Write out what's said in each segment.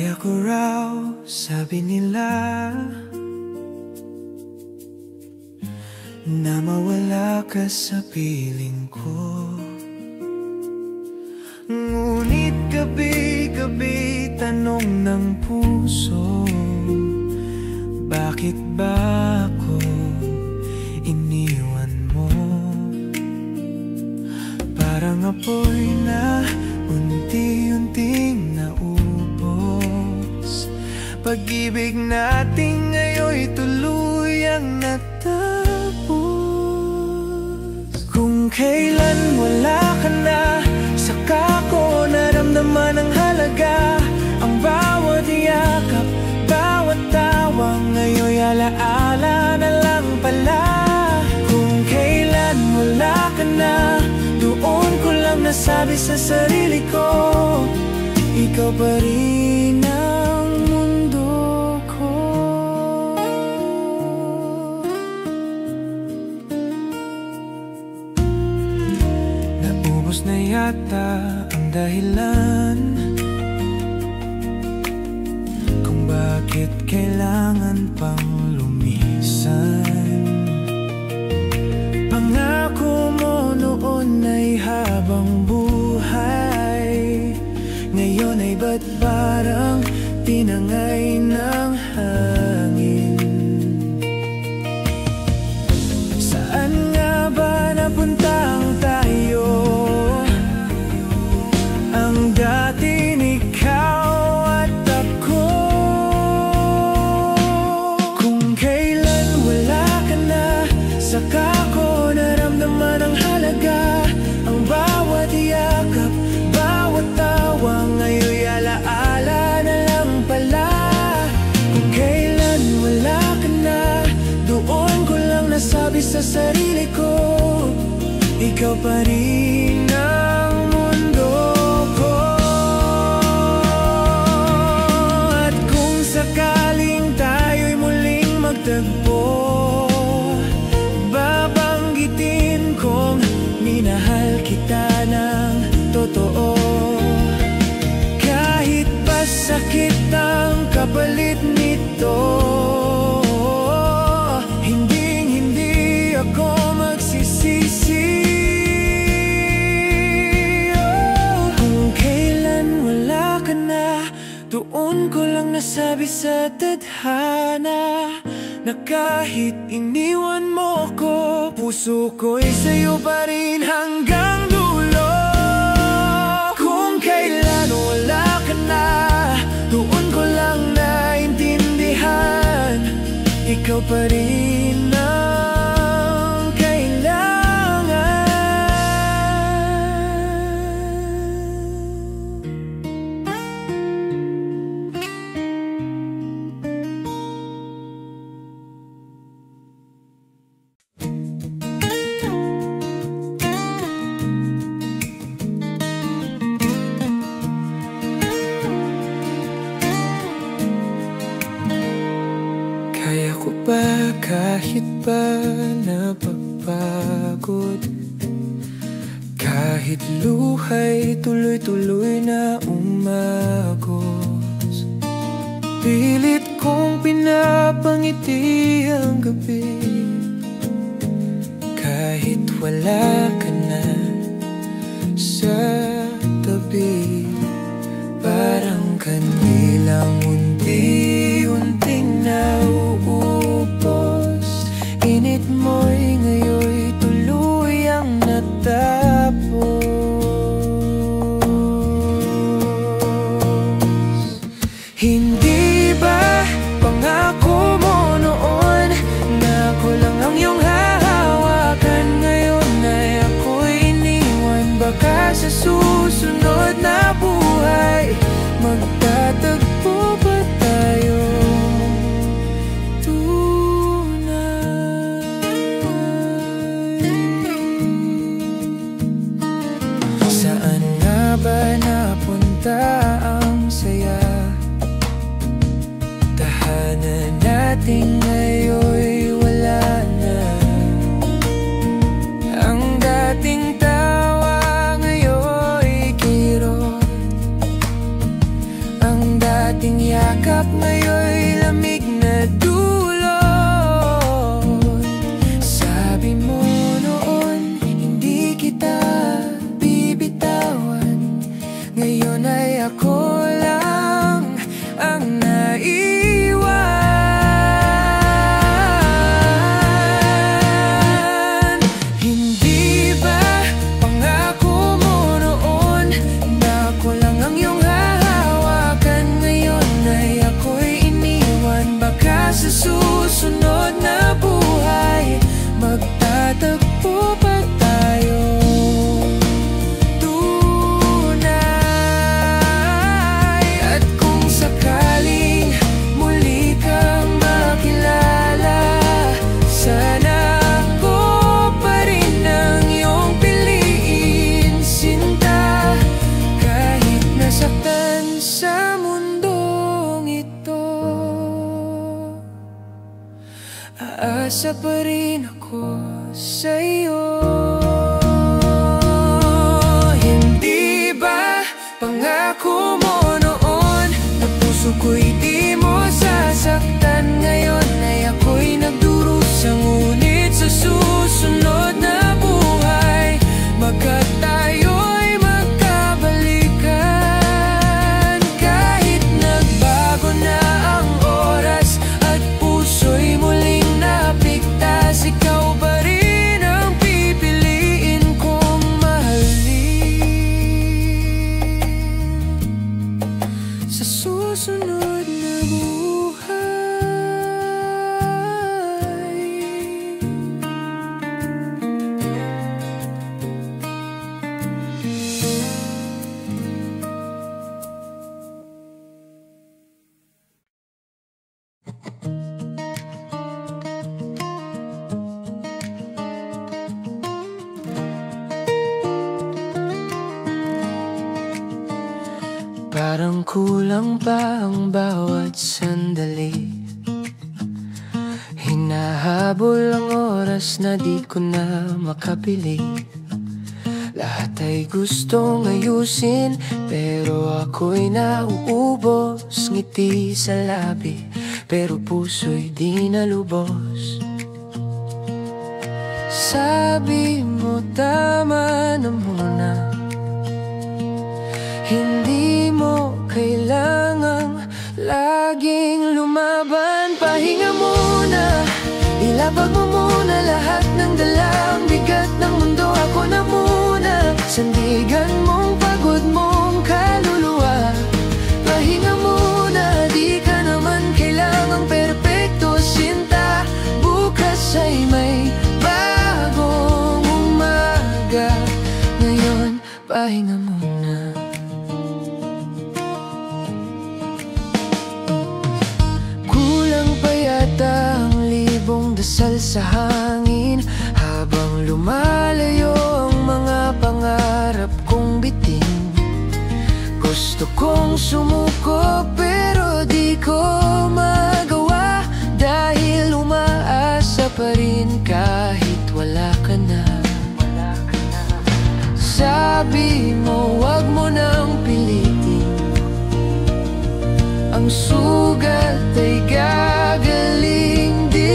Kaya ko raw, sabi nila, na mawala ka sa piling ko. Ngunit gabi-gabi tanong ng puso, bakit ba ako iniwan mo? Parang apoy na unti-unting naubos, pag-ibig natin ngayon'y tuluyang natapos. Kung kailan wala ka na, saka ko naramdaman ang halaga. Ang bawat yakap, bawat tawa, ngayon'y alaala na lang pala. Kung kailan wala ka na, doon ko lang nasabi sa sarili ko, ikaw pa rin ang mundo ko. Naubos na yata ang dahilan kung bakit kailangan pang lumisan. Pangako mo noon ay habang buhay, ngayon ay ba't parang tinangay ng hangin? Saan nga ba napunta ang tayo? Ang dating ikaw at ako. Kung kailan wala ka na, saka ko naramdaman ang halaga. Ang bawat yakap, bawat tawa, ngayon'y alaala na lang pala. Kung kailan wala ka na, doon ko lang nasabi sa sarili ko, ikaw pa rin ang mundo ko. At kung sakaling tayo'y muling magtagpo, babanggitin kong minahal kita ng totoo. Kahit pa sakit ang kapalit nito, hindi ako magsisisi. Kung kailan wala ka na, doon ko lang nasabi sa tadhana, na kahit iniwan mo ko, puso ko'y sa'yo pa rin hanggang dulo. Kung kailan wala ka na, doon ko lang naintindihan, ikaw pa rin ang kailangan. Kaya ko ba kahit pa napapagod, kahit luhay tuloy-tuloy na umagos, pilit kong pinapangiti ang gabi, kahit wala ka na sa tabi. Parang kanilang unti-unting nauubos, init mo'y ngayon'y tuluyang natapos. Hindi ba pangako mo noon na ako lang ang iyong hahawakan? Ngayon ay ako'y iniwan, baka sa susunod na buhay magtatagpo ba tayo tunay? Saan nga ba napunta ang saya? Tahanan natin ngayon'y wala na. Ang dating tawa ngayon'y kirot, ang dating ating yakap ngayon'y lamig na dulot. Sabi mo noon, hindi kita bibitawan. Ngayon ay ako lang ang naiwan. Hindi ba pangako mo noon na ako lang ang iyong hahawakan? Ngayon ay ako'y iniwan. Baka sa susunod na buhay magtatagpo pa tayo. Aasa pa rin ako sa'yo. Hindi ba pangako mo noon na puso ko'y di mo sasaktan? Ngayon ay ako'y nagdurusa, ngunit sa susunod na buhay magkat tayo'y magkabalikan. Kahit nagbago na ang oras at puso'y muling napigtas, ikaw pa rin ang pipiliin kong mahalin sa susunod na buhay. Parang kulang pa ang bawat sandali. Hinahabol ang oras na di ko na makapili. Lahat ay gustong ayusin, pero ako'y nauubos. Ngiti sa labi, pero puso'y di nalubos. Sabi mo tama na muna, hindi mo kailangang laging lumaban. Pahinga muna, ilapag mo muna lahat ng dalang bigat ng mundo. Ako na muna, sandigan mong pagod mong kaluluwa. Pahinga muna, di ka naman kailangang perpekto, sinta. Bukas ay may bagong umaga. Ngayon, pahinga muna. Dasal sa hangin habang lumalayo ang mga pangarap kong bitin. Gusto kong sumuko pero di ko magawa, dahil umaasa pa rin kahit wala ka na. Sabi mo wag mo nang pilitin, ang sugat ay gagaling din.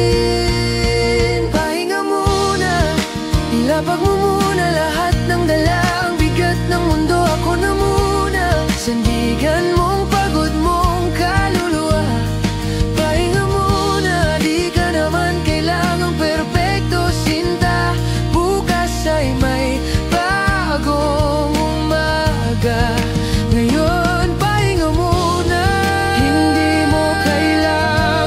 Ilapag mo muna lahat ng dala, ang bigat ng mundo. Ako na muna, sandigan mong pagod mong kaluluwa. Pahinga muna, di ka naman kailangang perpekto, sinta. Bukas ay may bagong umaga. Ngayon, pahinga muna, hindi mo kailangan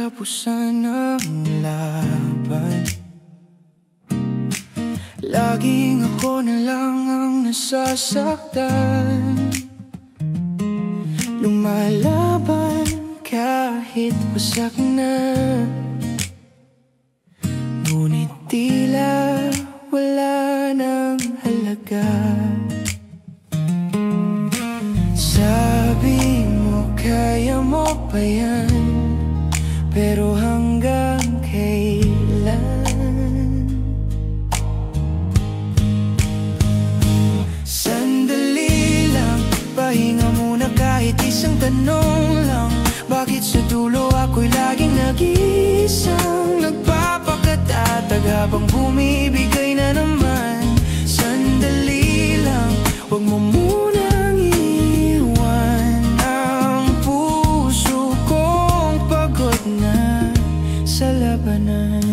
katapusan ng laban. Laging ako na lang ang nasasaktan. Lumalaban kahit wasak na, ngunit tila wala nang halaga. Sabi mo kaya mo pa yan, pero hanggang kailan? Sandali lang, pahinga muna kahit isang tanong lang. Bakit sa dulo ako'y laging nag-iisang nagpapakatatag habang bumibigay na naman? Sandali lang, huwag mo munang iwan ang puso kong pagod na sa labanan.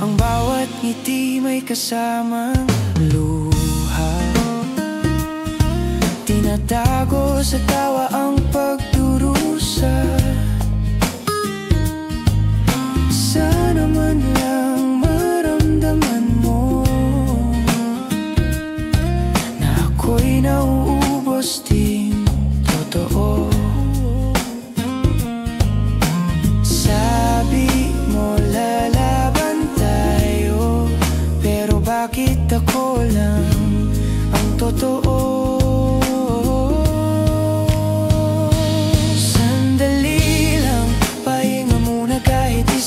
Ang bawat ngiti may kasamang luha, tinatago sa tawa ang pagdurusa. Sana man lang maramdaman mo na ako'y nauubos din totoo. Sabi mo lalaban tayo, pero bakit ako lang ang totoo?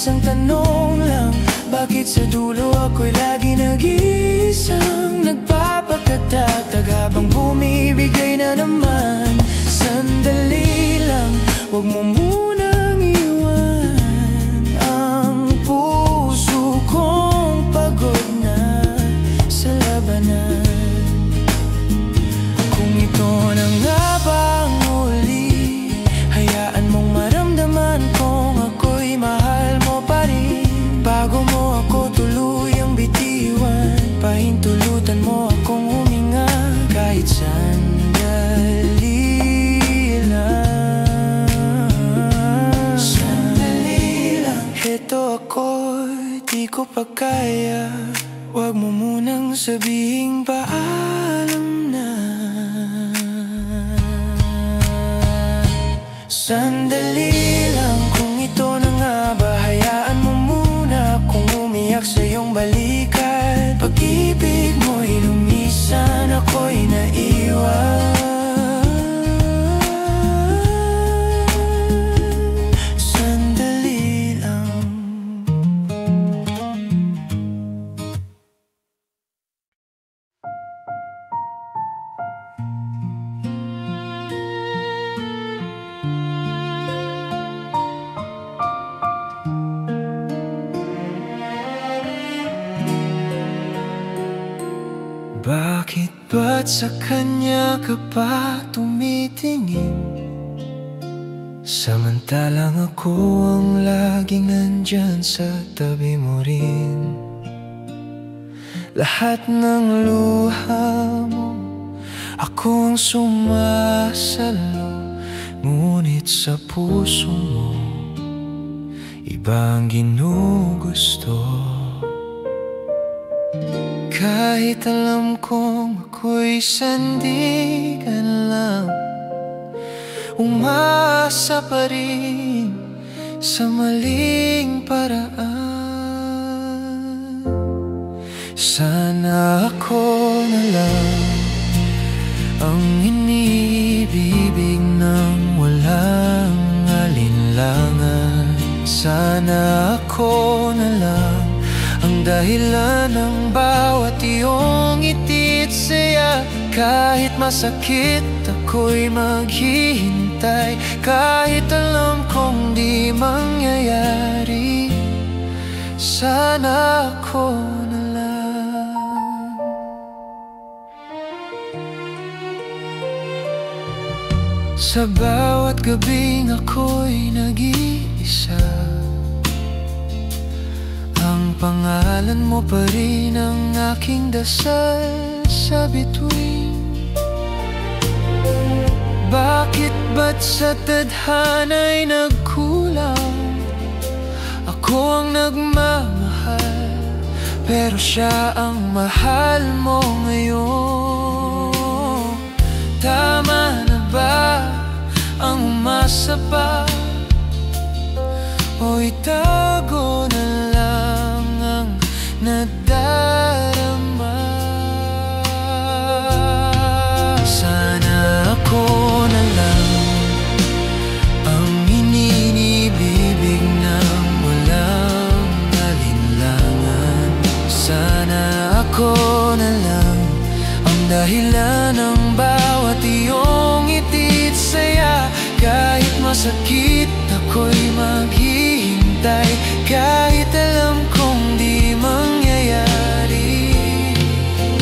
Isang tanong lang, bakit sa dulo ako'y lagi nag-iisang nagpapakatatag habang bumibigay na naman? Sandali lang, huwag mo munang iwan ang puso kong pagod na sa labanan. Kung ito na nga ba ang huli, hayaan mong maramdaman kong ako'y mahal mo pa rin. Bago mo ako tuluyang bitiwan, pahintulutan mo akong huminga kahit sandali lang. Sandali lang, heto ako, di ko pa kaya. Huwag mo munang sabihing paalam na. Sandali lang, kung ito na nga ba, hayaan mo muna akong umiyak sa iyong balikan. Pag-ibig mo'y lumisan, ako'y naiwan. Sandali lang. Bakit ba't sa kanya ka pa tumitingin, samantalang ako ang laging nandyan sa tabi mo rin? Lahat ng luha mo, ako ang sumasalo, ngunit sa puso mo, iba ang ginugusto. Kahit alam kong ako'y sandigan lang, umaasa pa rin sa maling paraan. Sana ako na lang ang inibibig ng walang alinlangan. Sana ako na lang ang dahilan ng bawat iyong ngiti't saya. Kahit masakit, ako'y maghihintay. Kahit alam kong di mangyayari, sana ako na lang. Sa bawat gabing ako'y nag-iisa, ang pangalan mo pa rin ang aking dasal sa bituin. Bakit ba't sa tadhana'y nagkulang? Ako ang nagmamahal, pero siya ang mahal mo ngayon. Tama na ba ang umasa pa? O itago na lang ang nadarama? Sana ako na lang ang ininibibig ng walang alinlangan. Sana ako na lang ang dahilan ng bawat iyong iti't saya. Kahit masakit ako'y maghihintay, kahit alam kong di mangyayari.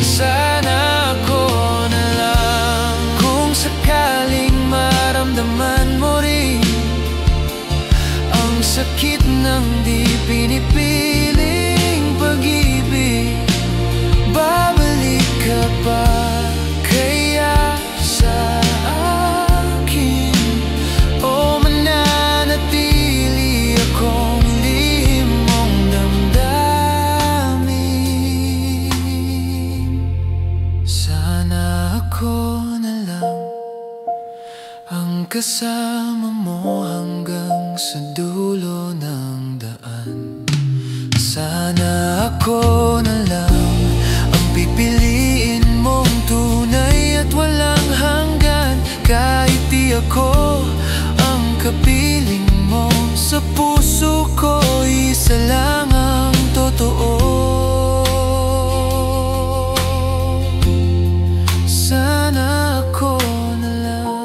Sana ako na lang kung sakaling maramdaman mo rin ang sakit ng di pinipiling pag-ibig. Babalik ka pa kaya sa akin, o mananatili akong lihim mong damdamin? Sana ako na lang ang kasama mo hanggang sa dulo ng daan. Sana ako na lang ang pipiliin mong tunay at walang hanggan. Kahit di ako ang kapiling mo, sa puso ko isa lang ang totoo. Sana ako na lang.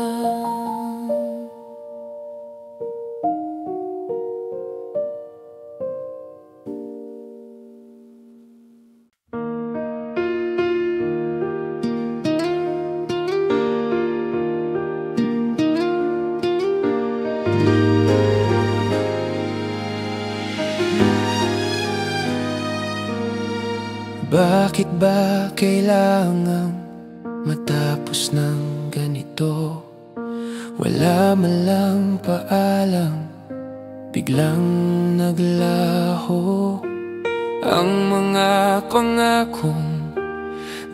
Bakit ba kailangang matapos ng ganito? Wala man lang paalam, biglang naglaho ang mga pangakong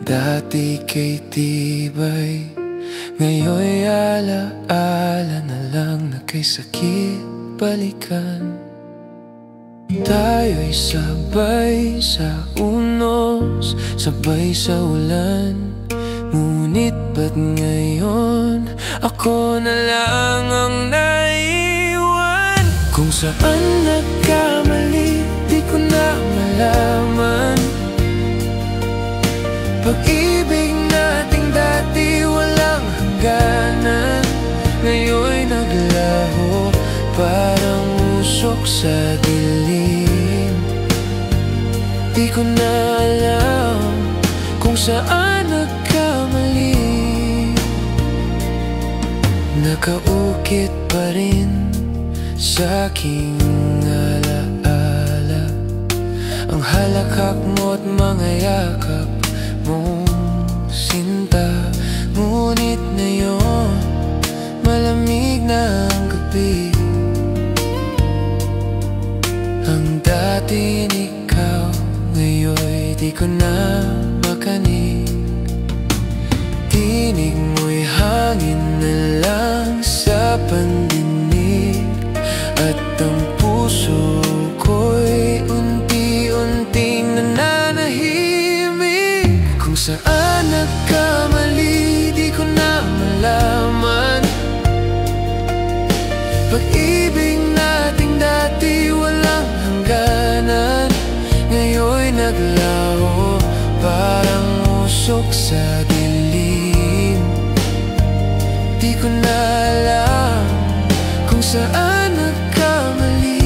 dati kay tibay. Ngayon'y alaala na lang na kay sakit balikan. Tayo'y sabay sa unos, sabay sa ulan. Ngunit ba't ngayon ako na lang ang naiwan? Kung saan nagkamali di ko na malaman. Pag-ibig nating dati walang hangganan, ngayon'y naglaho parang usok sa dilim. Di ko na alam kung saan nagkamali. Nakaukit pa rin sa aking alaala ang halakhak mo't mga yakap mong sinta. Ngunit ngayon malamig na ang gabi. Ang dating ikaw ngayon'y di ko na makanig. Tinig mo'y hangin na lang sa pandinig, at ang puso ko'y unti-unting nananahimik. Kung saan nagkamali di ko na malaman. Pag-ibig nating dati walang hangganan, ngayon'y naglaho parang usok sa dilim. Di ko na alam kung saan nagkamali.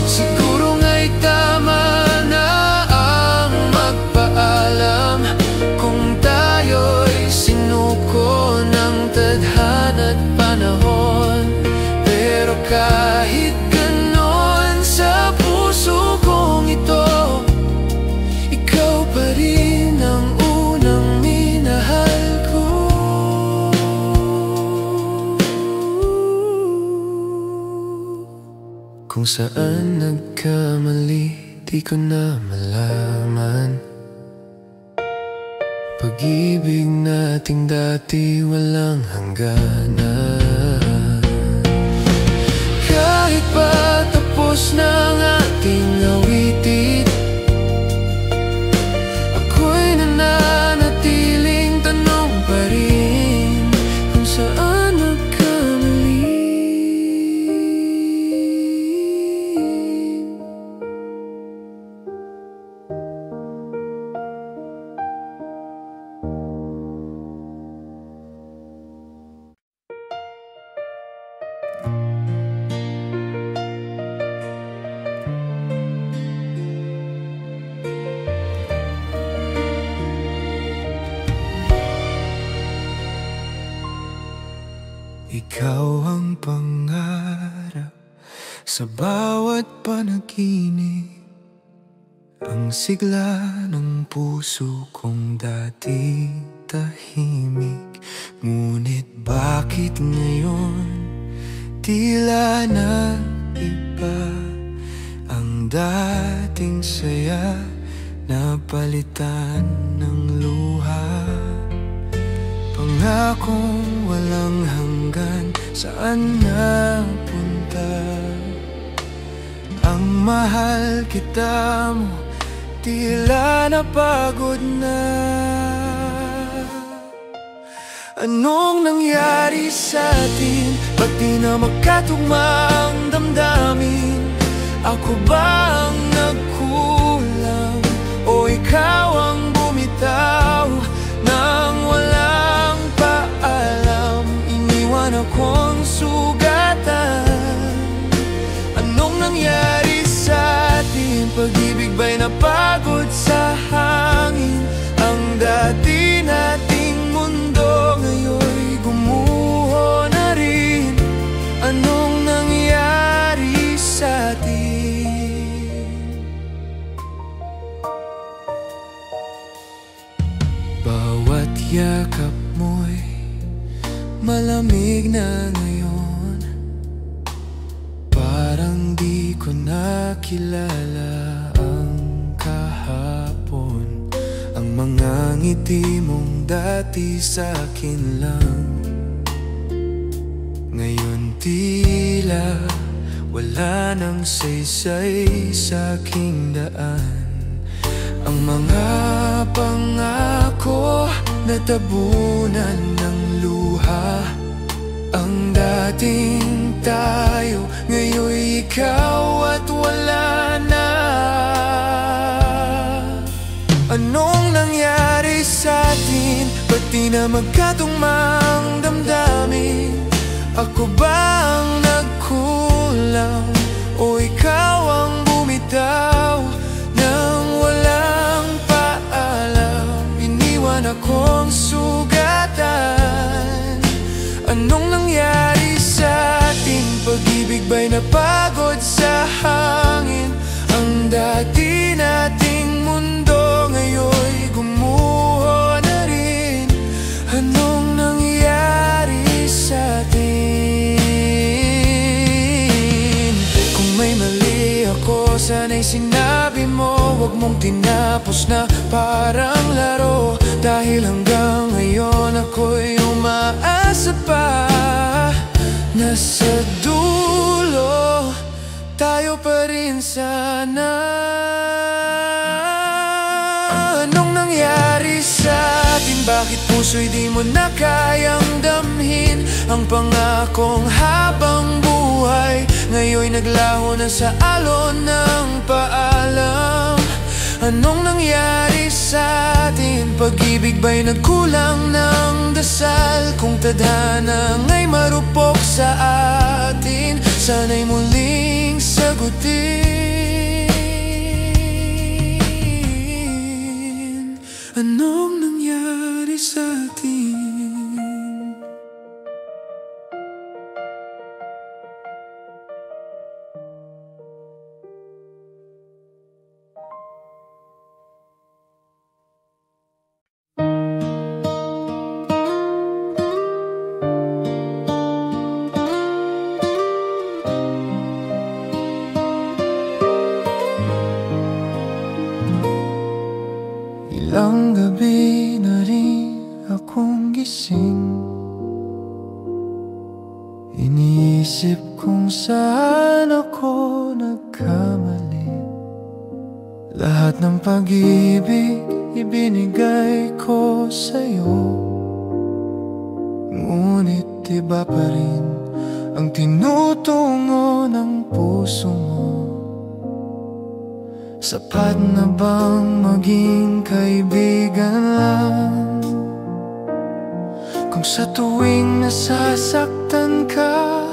Siguro nga'y tama na ang magpaalam kung tayo'y sinuko ng tadhana. saan nagkamali, di ko na malaman. Pag-ibig nating dati walang hangganan. Kahit pa tapos na ang ating awitin, ako'y nananatiling tanong pa rin kung saan nagkamali. Ikaw ang pangarap sa bawat panaginip, ang sigla ng puso kong dati tahimik. Ngunit bakit ngayon tila nag-iba ang dating saya, napalitan ng luha? Pangakong walang hanggan, saan napunta? Ang mahal kita mo, tila napagod na. Anong nangyari sa atin? Ba't di na magkatugma ang damdamin? Ako ba ang nagkulang? O ikaw ang bumitaw nang walang paalam? Iniwan akong sugatan. Anong nangyari sa atin? Pag-ibig ba'y napagod sa hangin? Ang dati nating mundo ngayon'y gumuho na rin. Anong nangyari sa atin? Bawat yakap mo'y malamig na ngayon, parang di ko nakilala ang kahapon. Ang mga ngiti mong dati sa'kin lang, ngayon tila wala nang saysay sa'king daan. Ang mga pangako natabunan ng luha. Ang dating tayo, ngayon'y ikaw at wala na. Anong nangyari sa atin? Ba't di na magkatugmang damdamin? Ako ba ang nagkulang? O ikaw ang bumitaw nang walang paalam? Iniwan akong sugatan. Anong nangyari sa atin? Pag-ibig ba'y napagod sa hangin? Ang dati nating mundo ngayon'y gumuho na rin. Anong nangyari sa atin? Kung may mali ako, sana'y sinabi mo. Huwag mong tinapos na parang laro. Dahil hanggang ngayon ako'y umaasa pa. Nasa dulo tayo pa rin sana. Anong nangyari sa atin? Bakit puso'y di mo na kayang damhin? Ang pangakong habang buhay ngayon'y naglaho na sa alon ng paalam. Anong nangyari sa atin? Pag-ibig ba'y nagkulang ng dasal? Kung tadhana nga'y marupok sa atin, sana'y muling sagutin. Anong nangyari sa atin? Ilang gabi na rin akong gising, iniisip kung saan ako nagkamali. Lahat ng pag-ibig ibinigay ko sa'yo, ngunit iba pa rin ang tinutungo ng puso mo. Sapat na bang maging kaibigan lang kung sa tuwing nasasaktan ka,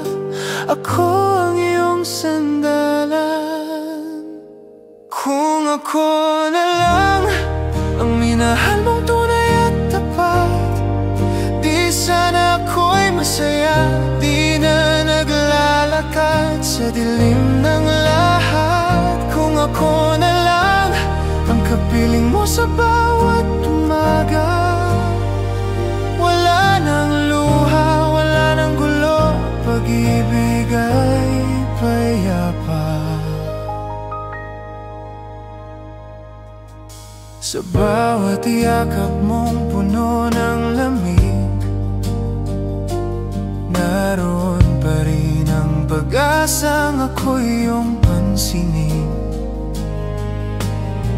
ako ang iyong sandalan? Kung ako na lang ang minahal mong tunay at tapat, di sana ako'y masaya, di na naglalakad sa dilim ng lahat. Kung ako na lang ang kapiling mo sa bawat umaga, wala nang luha, wala nang gulo, pag-ibig ay payapa. Sa bawat yakap mong puno ng lamig, naroon pa rin ang pag-asang ako'y iyong pansinin.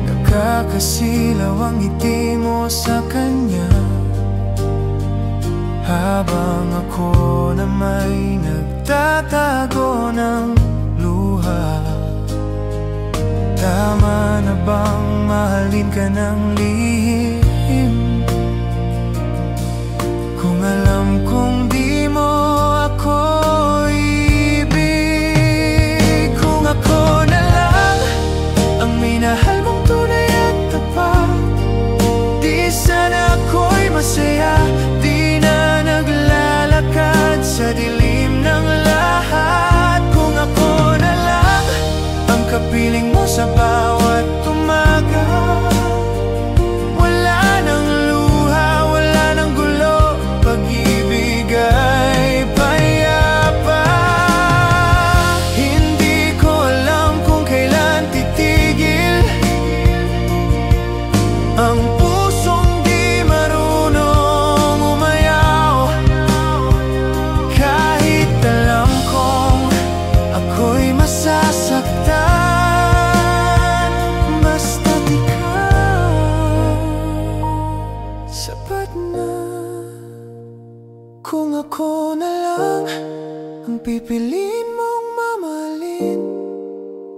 Nakakasilaw ang ngiti mo sa kanya, habang ako na may nagtatago ng luha. Tama na bang mahalin ka ng lihim, kung alam kong di mo ako ibig? Kung ako na lang ang minahal mong tunay at tapat, di sana ako'y masaya, di na naglalakad sa dilim ng lahat. Kung ako na lang ang kapiling mo sa bawat umaga, wala nang luha, wala nang gulo, pag-ibig ay payapa. Hindi ko alam kung kailan titigil ang pusong di marunong umayaw, kahit alam kong ako'y masasaktan. Basta't ikaw sapat na. Kung ako na lang ang pipiliin mong mamahalin,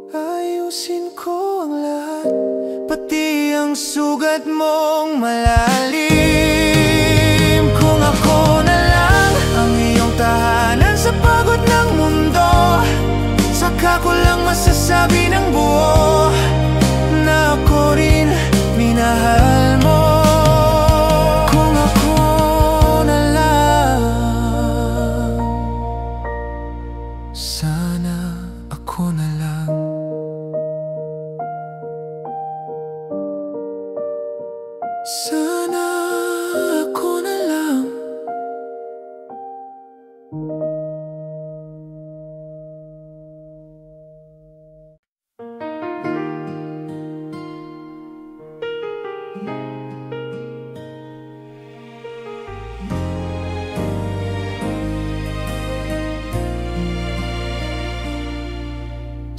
ayusin ko ang lahat, pati ang sugat mong malalim. Kung ako na lang ang iyong tahanan sa pagod ng mundo, saka ko lang masasabi ng buo na ako rin minahal mo. Kung ako na lang, sana ako na lang. Sana ako na lang.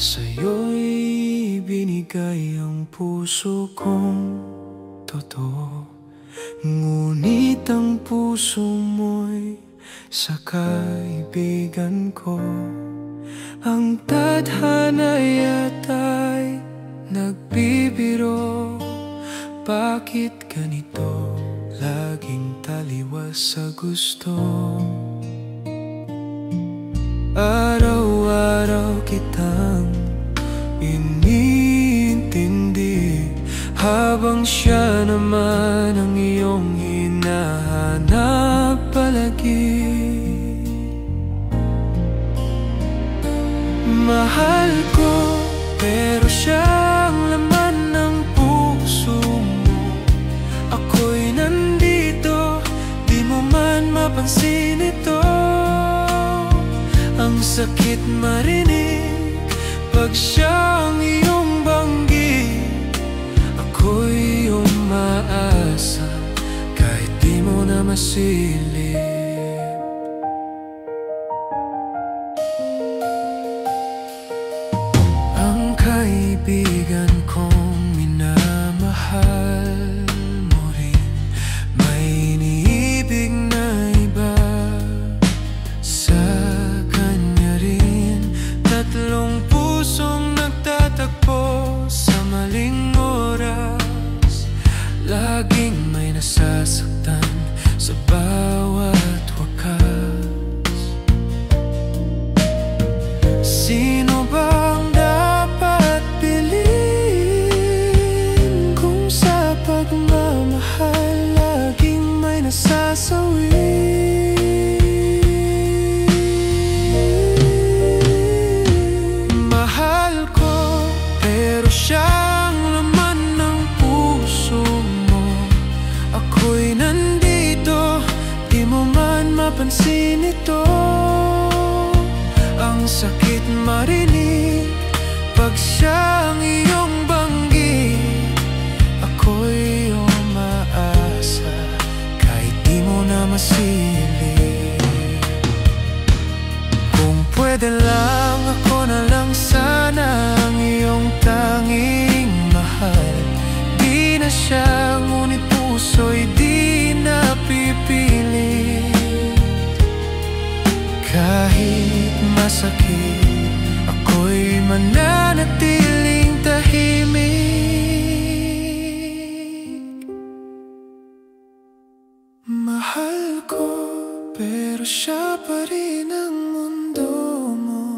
Sa'yo'y binigay ang puso kong totoo, ngunit ang puso mo'y sa kaibigan ko. Ang tadhana yata'y nagbibiro, bakit ganito laging taliwas sa gusto? Araw-araw kitang iniintindi, habang siya naman ang iyong hinahanap palagi. Mahal ko, pero siya ang laman ng puso mo. Ako'y nandito, di mo man mapansin ito. Ang sakit marinig pag siya ang iyong banggit, ako'y umaasa. masilip. Ang kaibigan kong minamahal mo rin, may iniibig na iba sa kanya rin. Tatlong pusong nagtatagpo sa maling oras, laging may nasasaktan sa bawat wakas. Sino bang dapat piliin kung sa pagmamahal laging may nasasawi? Mahal ko pero siyang laman ng puso mo. Ako'y nandito, di mo man mapansin ito. Ang sakit marinig pag siyang iyong banggit. Ako'y umaasa kahit di mo na masilip. Kung pwede lang, ako na lang sana ang iyong tanging mahal. Di na siya, ngunit puso'y di napipilit. Kahit masakit, ako'y mananatiling tahimik. Mahal ko, pero siya pa rin ang mundo mo.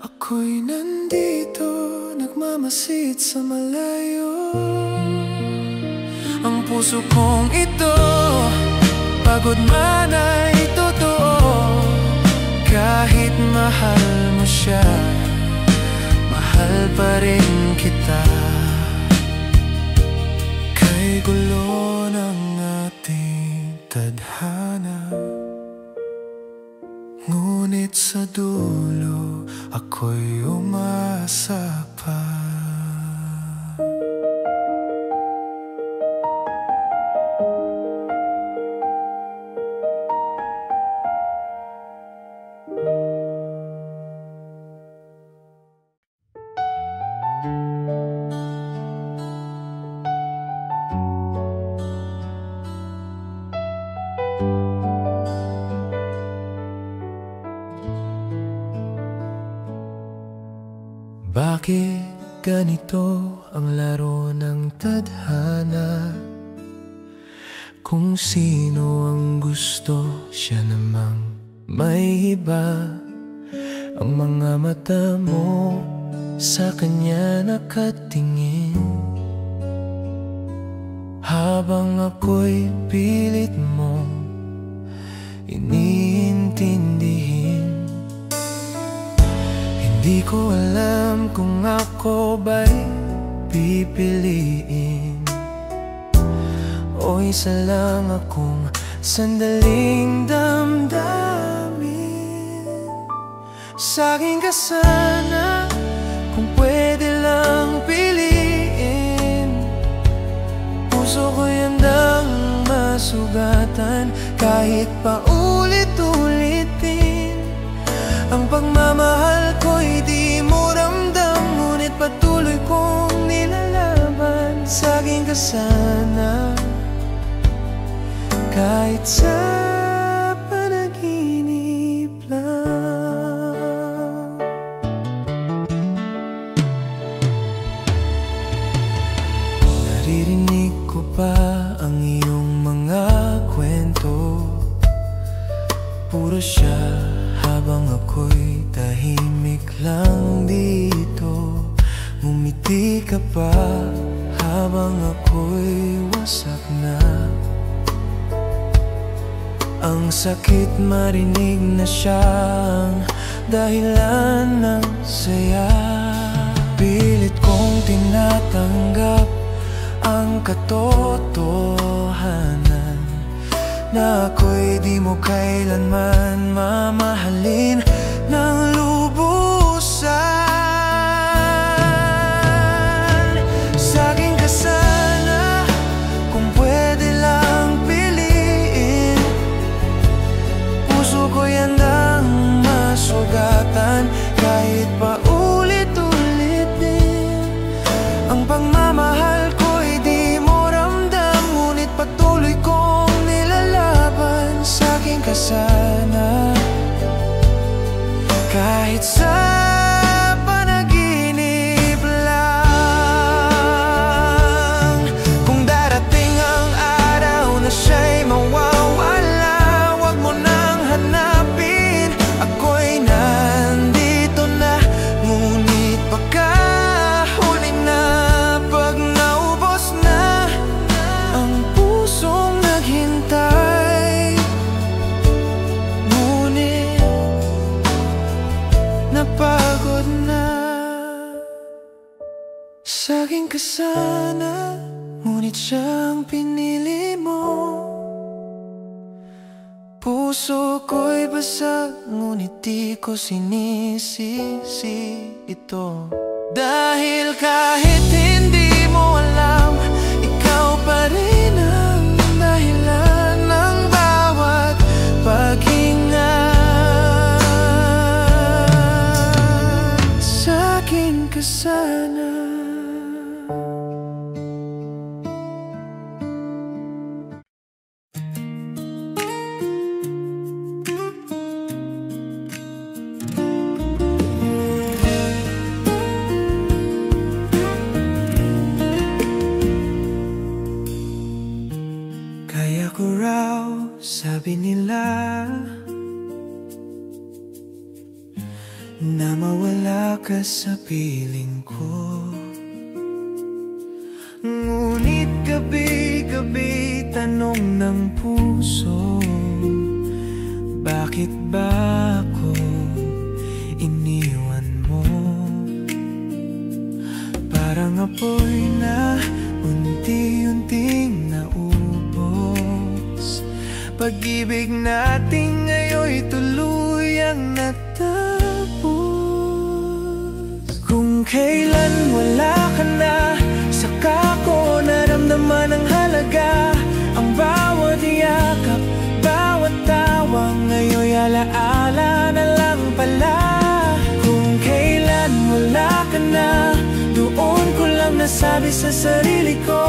Ako'y nandito, nagmamasid sa malayo. Ang puso kong ito, pagod man ay totoo. Kahit mahal mo siya, mahal pa rin kita. Kay gulo ng ating tadhana, ngunit sa dulo ako'y umasa pa. Bakit ganito ang laro ng tadhana? Kung sino ang gusto, siya namang may iba. Ang mga mata mo sa kanya nakatingin, habang ako'y pilit mong iniintindihin. Di ko alam kung ako ba'y pipiliin o isa lang akong sandaling damdamin. Sa'kin ka sana, kung pwede lang piliin. Puso ko'y handang masugatan kahit paulit-ulitin. Ang pagmamahal ko'y di mo ramdam, ngunit patuloy kong nilalaban. Sa'kin ka sana, kahit sa panaginip lang. Naririnig ko pa ang iyong mga kwento, puro siya habang ako'y tahimik lang dito. Ngumiti ka pa habang ako'y wasak na. Ang sakit marinig na siyang dahilan ng saya. Pilit kong tinatanggap ang katotohanan na ako'y di mo kailanman mamahalin ng lubusan. Sa'kin ka sana, kung pwede lang piliin. Ang pagmamahal ko'y di mo ramdam, ngunit patuloy kong nilalaban. Sa'kin ka sana, kahit sa panaginip lang. Kung darating ang araw na siya'y mawawala, wag mo nang hanapin, ako'y nandito na. Ngunit pagkahuli na, pag naubos na ang pusong naghintay, ngunit napagod na. Sa'kin ka sana, ngunit siyang pinili mo. Puso ko'y basag, ngunit di ko sinisisi ito. Dahil kahit hindi mo alam, ikaw pa rin ang dahilan ng bawat paghinga. Sa'kin ka sana. Kaya ko raw, sabi nila, na mawala ka sa piling ko. Ngunit gabi-gabi tanong ng puso, bakit ba ako iniwan mo? Parang apoy na unti-unting naubos. Pag-ibig natin ngayon'y tuluyang natapos. Kung kailan wala ka na, saka ko naramdaman ang halaga. Ang bawat yakap, bawat tawa, ngayon'y alaala na lang pala. Kung kailan wala ka na, doon ko lang nasabi sa sarili ko,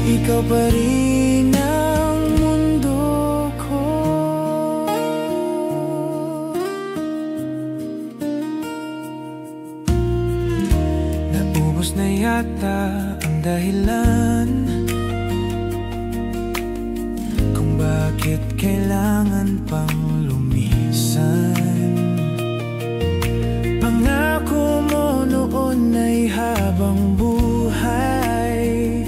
ikaw pa rin ang mundo ko. Naubos na yata ang dahilan kung bakit kailangan pang lumisan. Pangako mo noon ay habang buhay,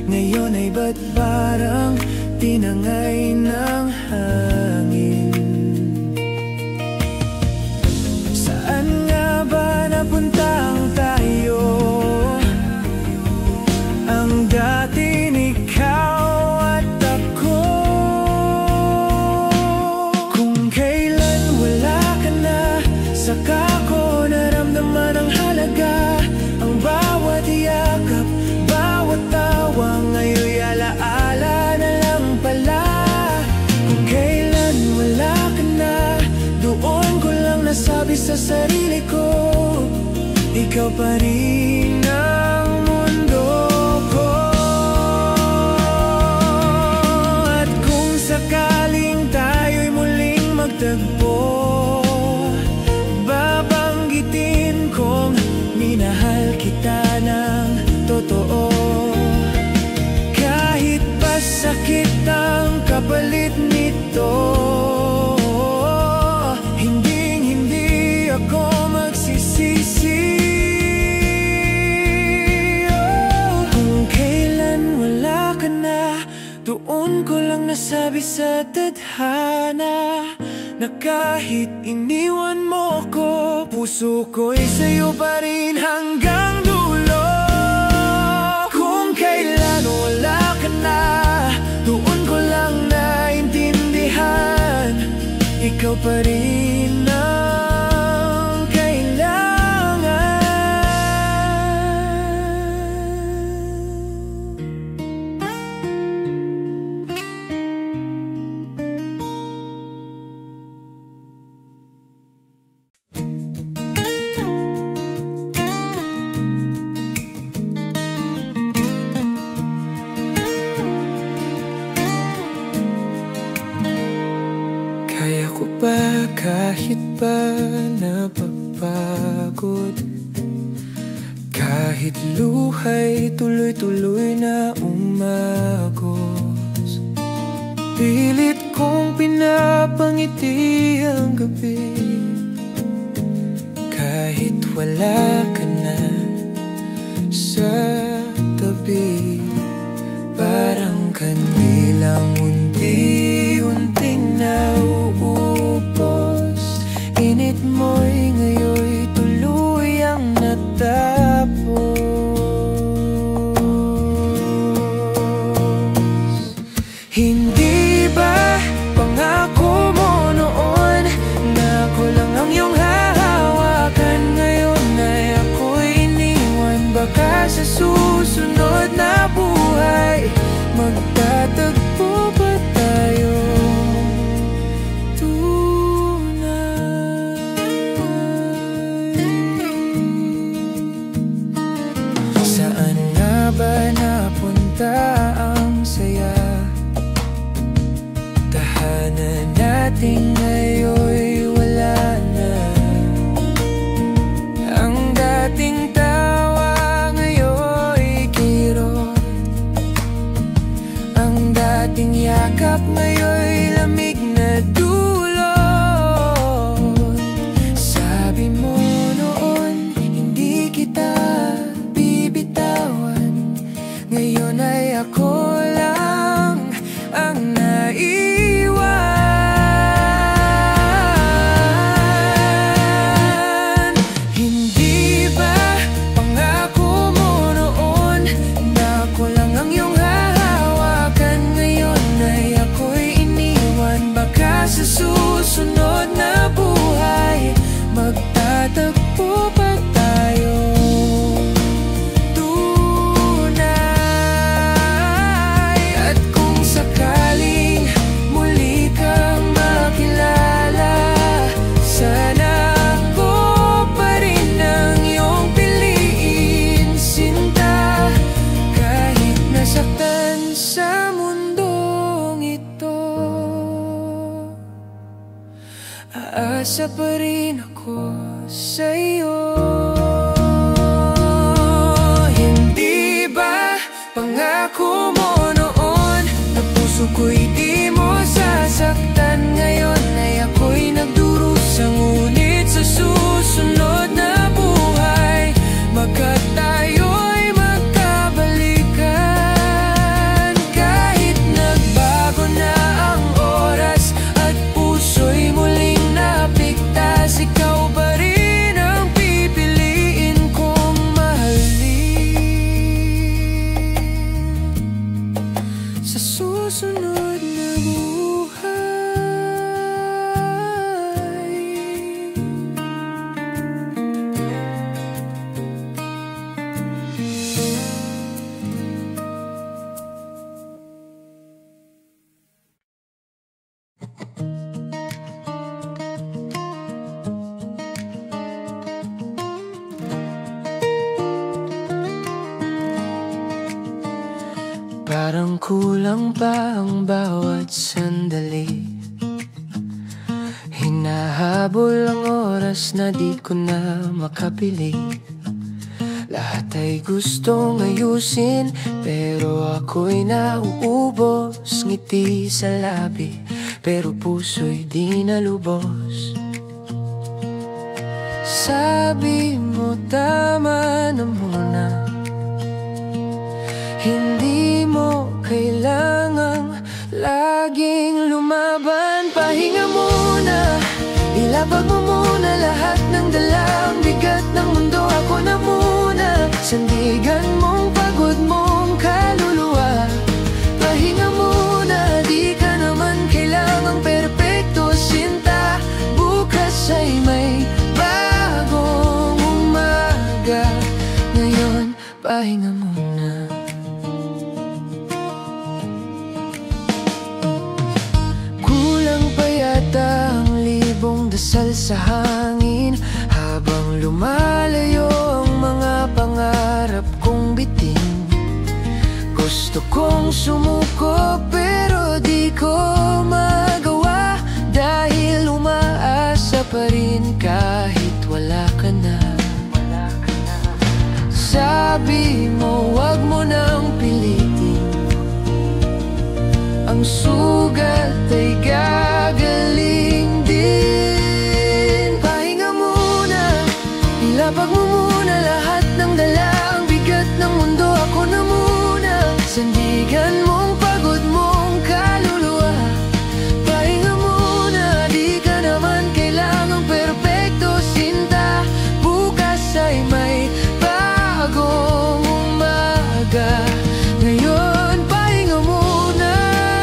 ngayon ay ba't parang tinangay ng hangin? Saan nga ba napunta ang tayo? Ang dating ikaw at ako. Kung kailan wala ka na, saka ko naramdaman ang halaga. Ang bawat yakap, bawat tawa, ngayon'y alaala na lang pala. Kung kailan wala ka na, doon ko lang nasabi sa sarili ko, ikaw pa rin ang mundo ko. At kung sakaling tayo'y muling magtagpo, babanggitin kong minahal kita ng totoo. Kahit pa sakit ang kapalit nito, hindi ako magsisisi. Kung kailan wala ka na, doon ko lang nasabi sa tadhana, na kahit iniwan mo ko, puso ko'y sa'yo pa rin hanggang dulo. Kung kailan wala ka na, doon ko lang naintindihan, ikaw pa rin ang kailangan. ba kahit pa napapagod, kahit luhay tuloy-tuloy na umagos, pilit kong pinapangiti ang gabi, kahit wala ka na sa tabi. Parang kandilang unti-unting nauubos, init mo'y ngayoy tuluyang natapos. Hindi ba pangako mo noon na ako lang ang iyong hahawakan? Ngayon ay ako'y iniwan, baka sa susunod na buhay magtatagpo ba tayo tunay? Saan nga ba napunta ang saya? Tahanan natin ngayon'y wala na. Ang dating tawa ngayon'y kirot, ang dating yakap ngayon'y lamig na dulot. Sabi mo noon hindi kita bibitawan, ngayon ay ako lang ang naiwan. Hindi ba pangako mo noon na ako lang ang iyong hahawakan? Ngayon ay ako'y iniwan, baka sa susunod na buhay magtatagpo pa tayo tunay. At kung sakaling muli kang makilala, sana ako pa rin ang iyong piliin, sinta. Kahit nasaktan sa mundong ito, aasa pa rin ako sa'yo. Hindi ba pangako mo noon na puso ko'y di mo sasaktan? Ngayon ay ako'y nagdurusa, ngunit sa susunod na buhay magkat tayo'y magkabalikan. Kahit nagbago na ang oras at puso'y muling napigtas, ikaw pa rin ang pipiliin kong mahalin sa susunod na buhay. Parang kulang pa ang bawat sandali, hinahabol ang oras na di ko na makapili. Lahat ay gustong ayusin, pero ako'y nauubos. Ngiti sa labi, pero puso'y di nalubos. Sabi mo tama na muna, hindi mo kailangang laging lumaban. Pahinga muna, ilabag mo muna lahat ng dalang bigat ng mundo. Ako na muna, sandigan mong pagod mong kaluluwa. Pahinga muna, di ka naman kailangang perpekto, sinta. Bukas ay may bagong umaga. Ngayon, pahinga muna. Dasal sa hangin habang lumalayo ang mga pangarap kong bitin. Gusto kong sumuko pero di ko magawa dahil pa rin kahit wala ka na. Sabi mo wag mo nang pilitin, ang sugat ay gagaling din. Pahinga muna, ilapag mo muna lahat ng dala, ang bigat ng mundo, ako na muna. Sandigan mong pagod mong kaluluwa. Pahinga muna, di ka naman kailangang perpekto, sinta. Bukas ay may bagong umaga. Ngayon, pahinga muna.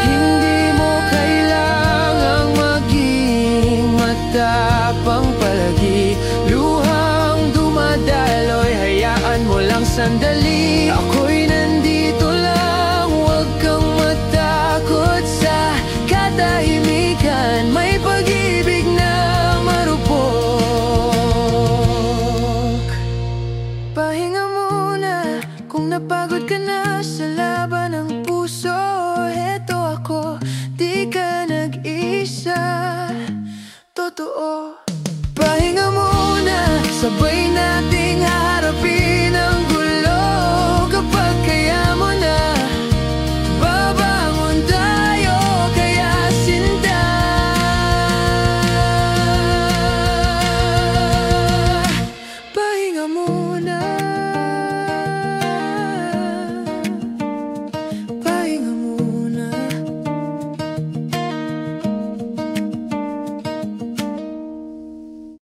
Hindi mo kailangang maging matapang palagi. Luhang dumadaloy, hayaan mo lang sandali. Ako'y nandito lang, huwag kang matakot sa katahimikan. May pag-ibig na marupok. Pahinga muna, kung napagod ka na sa laban ng puso. Heto ako, di ka nag-isa, totoo. Pahinga muna, sabay natin